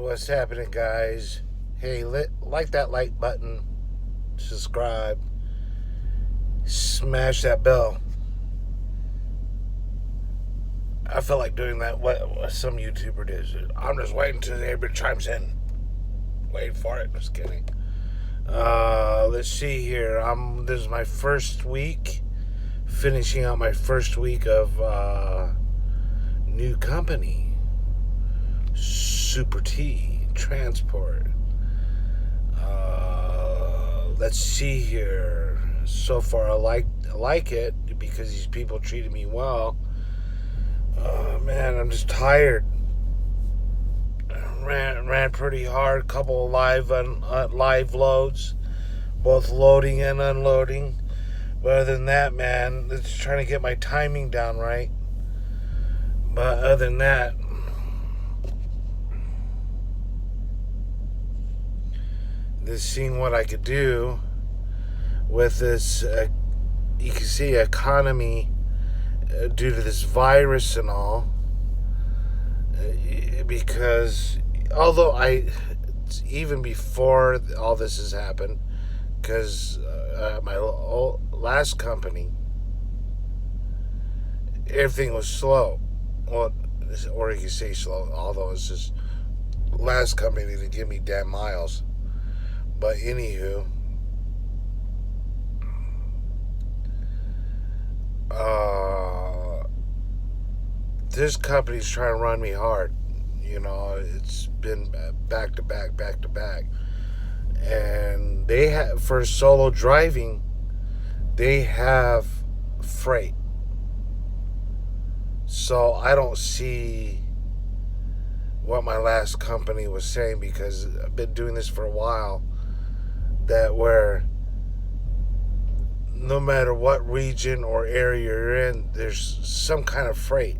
What's happening, guys? Hey, like that like button, subscribe, smash that bell. I feel like doing that. What some YouTuber does. I'm just waiting until everybody chimes in. Wait for it. Just kidding. Let's see here. This is my first week, finishing out my first week of new company, Super T Transport. Let's see here. So far, I like it because these people treated me well. Man, I'm just tired. Ran pretty hard. Couple of live loads, both loading and unloading. But other than that, man, it's trying to get my timing down right. But other than that, just seeing what I could do with this. You can see economy due to this virus and all. Because although even before all this has happened, because my last company, everything was slow. Well, or you can say slow, although it's just last company didn't give me damn miles. But anywho, this company's trying to run me hard. You know, it's been back to back. And they have, for solo driving, they have freight. So I don't see what my last company was saying, because I've been doing this for a while, that where no matter what region or area you're in, there's some kind of freight.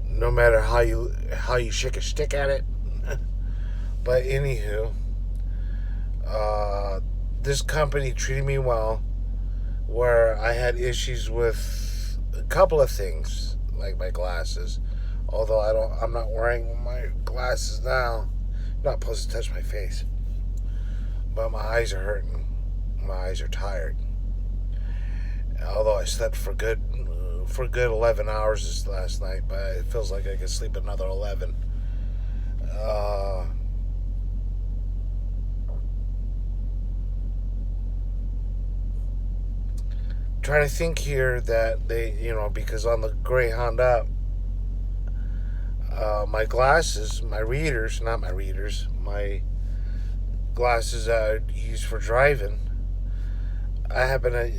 No matter how you shake a stick at it. But anywho, this company treated me well, where I had issues with a couple of things, like my glasses. Although I'm not wearing my glasses now. I'm not supposed to touch my face. But my eyes are hurting. My eyes are tired. Although I slept for good 11 hours this last night, but it feels like I could sleep another 11. Trying to think here that they, because on the Greyhound app, my glasses, my glasses that I use for driving, I happen to,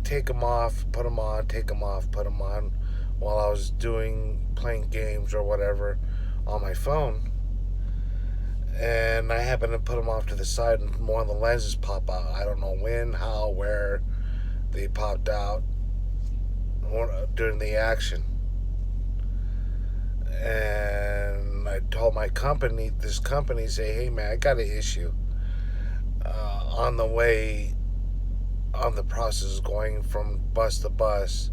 take them off, put them on, take them off, put them on, while I was playing games or whatever on my phone. And I happen to put them off to the side, and one of the lenses pop out. I don't know when, how, where they popped out during the action. And I told this company, say, hey man, I got an issue. On the way, on the process going from bus to bus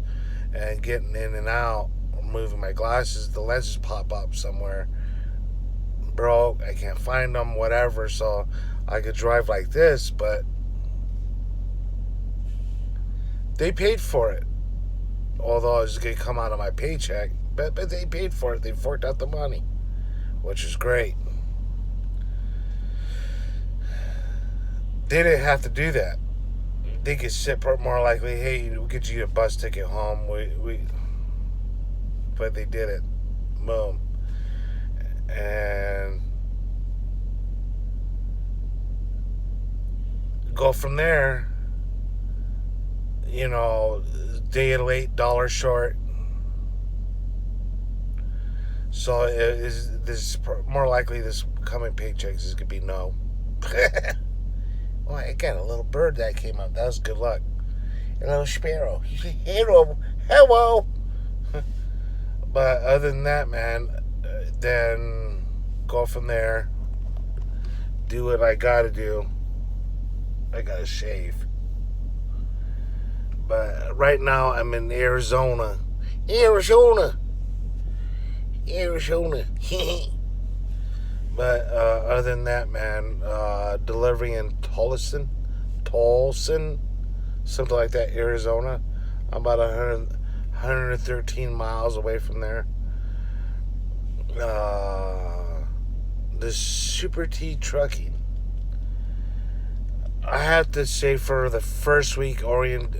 and getting in and out, moving my glasses, the lenses pop up somewhere. Bro, I can't find them, whatever, so I could drive like this, but they paid for it. Although it's going to come out of my paycheck, but they paid for it. They forked out the money, which is great. They didn't have to do that. They could sit more likely, hey, we'll get you a bus ticket home. But they did it. Boom. And go from there. Day late, dollar short. So this more likely this coming paychecks is gonna be no. Oh, I got a little bird that came up. That was good luck. A little sparrow. He said, hello. But other than that, man, then go from there. Do what I gotta do. I gotta shave. But right now I'm in Arizona. But other than that, man, delivery in Tolson, something like that, Arizona. I'm about 113 miles away from there. Uh, the Super T Trucking. I have to say, for the first week on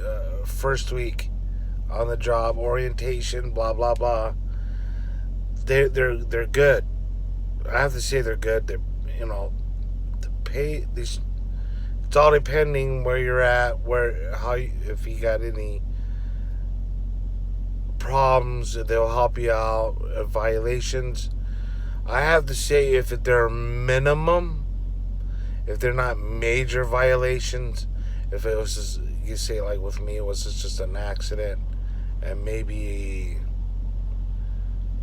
the job, orientation, blah blah blah. They're good. I have to say they're good. They're, you know, the pay these. It's all depending where you're at, if you got any problems, they'll help you out. Violations. I have to say, if they're minimum, if they're not major violations, if it was just, you say, like with me, it was just an accident and maybe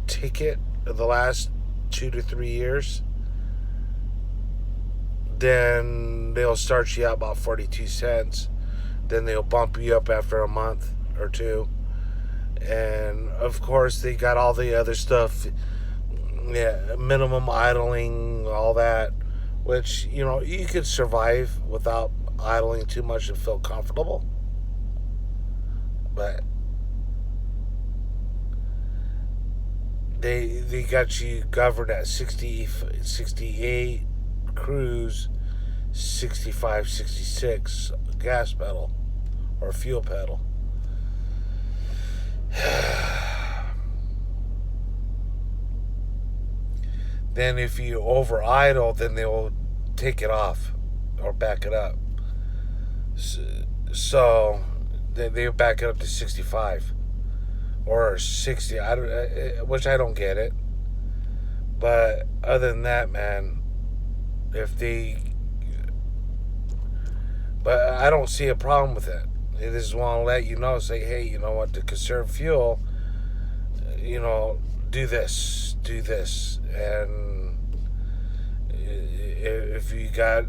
a ticket of the last 2 to 3 years, then they'll start you out about 42 cents. Then they'll bump you up after a month or two. And of course, they got all the other stuff, yeah, minimum idling, all that, which, you could survive without idling too much and feel comfortable. But they got you governed at 60, 68 cruise, 65, 66 gas pedal or fuel pedal. Then if you over idle, then they will take it off or back it up. So they'll back it up to 65 or 60. Which I don't get it. But other than that, man, if they, but I don't see a problem with it. They just want to let you know, say, hey, you know what, to conserve fuel, do this, and if you got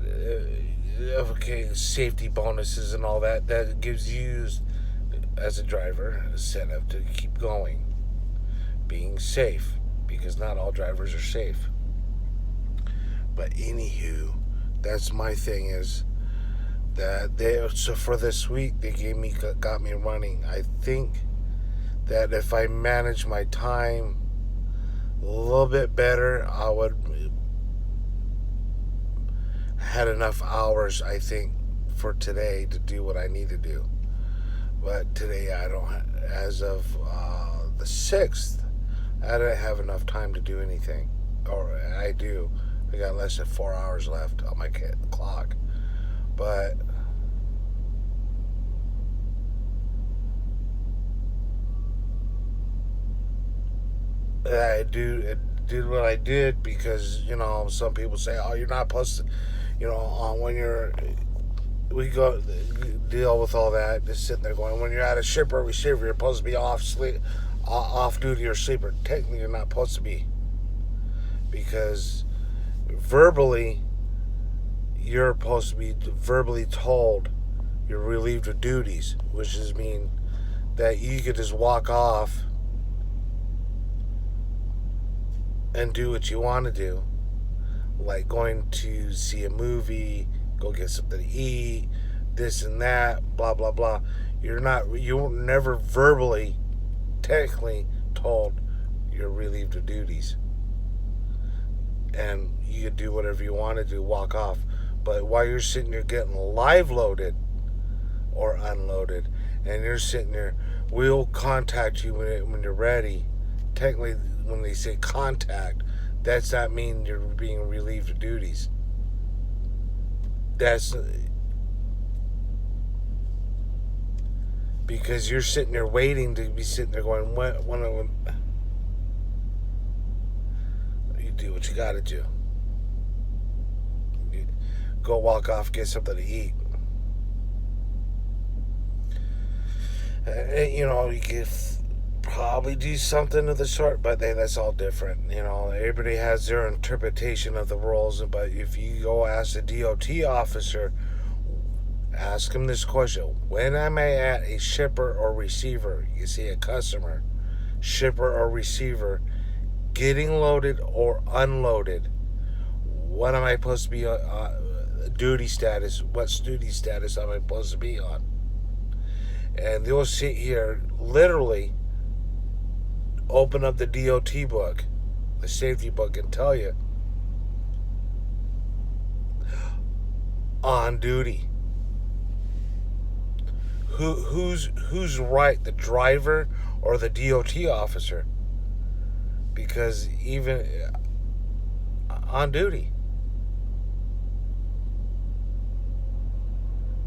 okay, safety bonuses and all that, that gives you as a driver incentive to keep going, being safe, because not all drivers are safe. But anywho, that's my thing, is that so for this week they got me running. I think that if I manage my time a little bit better, I would had enough hours, I think, for today to do what I need to do. But today I don't. As of the 6th, I don't have enough time to do anything. Or I do. I got less than 4 hours left on my clock. But I did what I did because, some people say, oh, you're not supposed to, when we go deal with all that, just sitting there going, when you're at a shipper or receiver, you're supposed to be off duty or sleeper. Technically, you're not supposed to be, because verbally, you're supposed to be verbally told you're relieved of duties, which is mean that you could just walk off and do what you want to do, like going to see a movie, go get something to eat, this and that, blah blah blah. You're never verbally, technically told you're relieved of duties, and you could do whatever you want to do, walk off. But while you're sitting there getting live loaded or unloaded, and you're sitting there, we'll contact you when you're ready. Technically, when they say contact, that's not mean you're being relieved of duties. That's because you're sitting there waiting to be sitting there going, when you do what you got to do. You go walk off, get something to eat. You can probably do something of the sort, but that's all different. Everybody has their interpretation of the rules. But if you go ask a DOT officer, ask him this question: when am I at a shipper or receiver? You see a customer, shipper or receiver, getting loaded or unloaded, what am I supposed to be on? Duty status. What duty status am I supposed to be on? And they'll sit here, literally, open up the DOT book, the safety book, and tell you on duty. Who's right, the driver or the DOT officer? Because even on duty,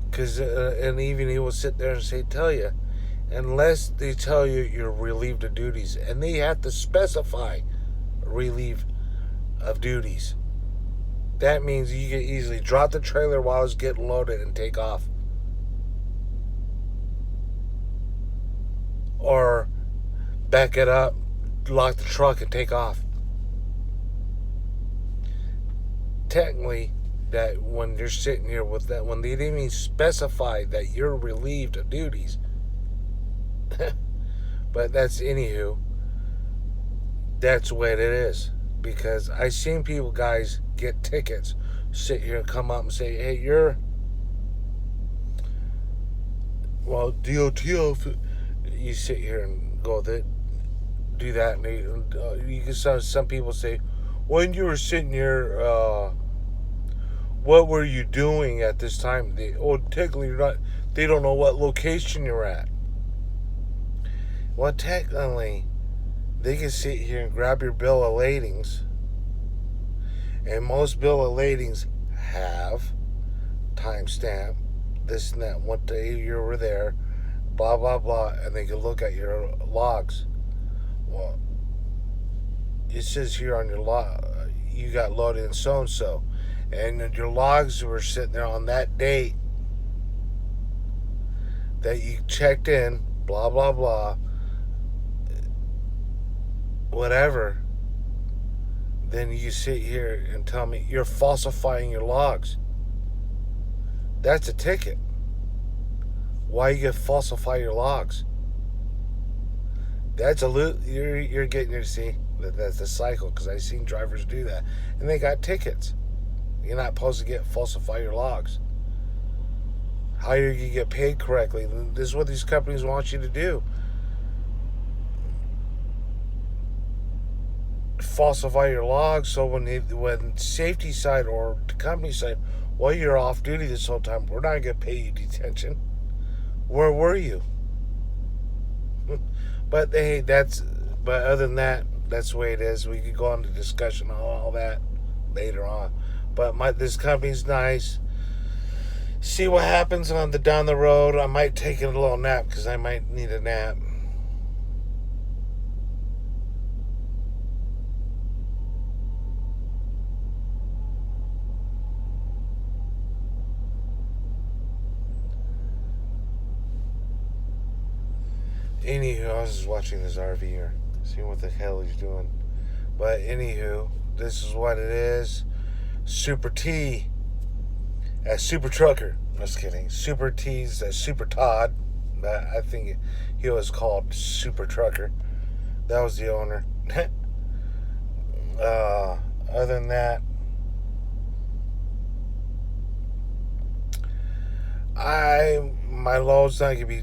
because and even he will sit there and tell you, unless they tell you you're relieved of duties, and they have to specify relief of duties. That means you can easily drop the trailer while it's getting loaded and take off. Or back it up, lock the truck, and take off. Technically, that when you're sitting here with that, when they didn't even specify that you're relieved of duties, but that's anywho, that's the way it is. Because I seen people, guys, get tickets, sit here and come up and say, hey, you're, well, DOT, you sit here and go, do that, and you can some people say, when you were sitting here, what were you doing at this time? Technically, you're not. They don't know what location you're at. Well, technically, they can sit here and grab your bill of ladings, and most bill of ladings have timestamp, this and that, what day you were there, blah blah blah, and they can look at your logs. Well, it says here on your log, you got loaded in so and so, and your logs were sitting there on that date that you checked in, blah blah blah, whatever. Then you sit here and tell me you're falsifying your logs. That's a ticket. Why you gonna falsify your logs? That's you're getting to see that's the cycle, because I've seen drivers do that and they got tickets. You're not supposed to falsify your logs. How are you gonna get paid correctly? This is what these companies want you to do. Falsify your logs, so when safety side or the company side, well, you're off duty this whole time, we're not gonna pay you detention. Where were you? But hey, but other than that, that's the way it is. We could go on to discussion on all that later on. But this company's nice. See what happens down the road. I might take a little nap, because I might need a nap. Anywho, I was just watching this RVer, seeing what the hell he's doing. But anywho, this is what it is. Super T as Super Trucker. Just kidding. Super T's as Super Todd. I think he was called Super Trucker. That was the owner. Other than that, my load's not gonna be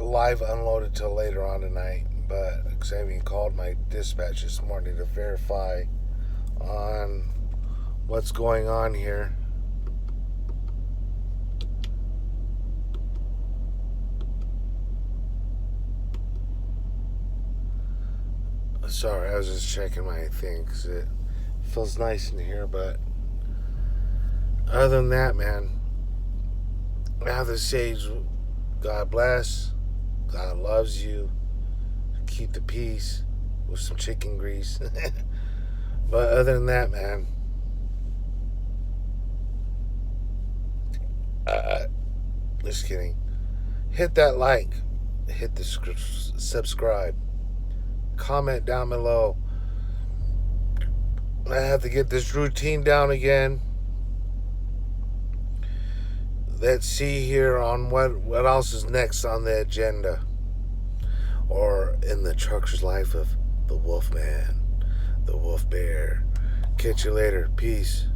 live unloaded till later on tonight, but because I even called my dispatch this morning to verify on what's going on here. Sorry, I was just checking my thing, because it feels nice in here. But other than that, man, I have to say, God bless. God loves you. Keep the peace with some chicken grease. But other than that, man, just kidding. Hit that like. Hit the subscribe. Comment down below. I have to get this routine down again. Let's see here on what else is next on the agenda, or in the trucker's life of the Wolfman, the Wolf Bear. Catch you later. Peace.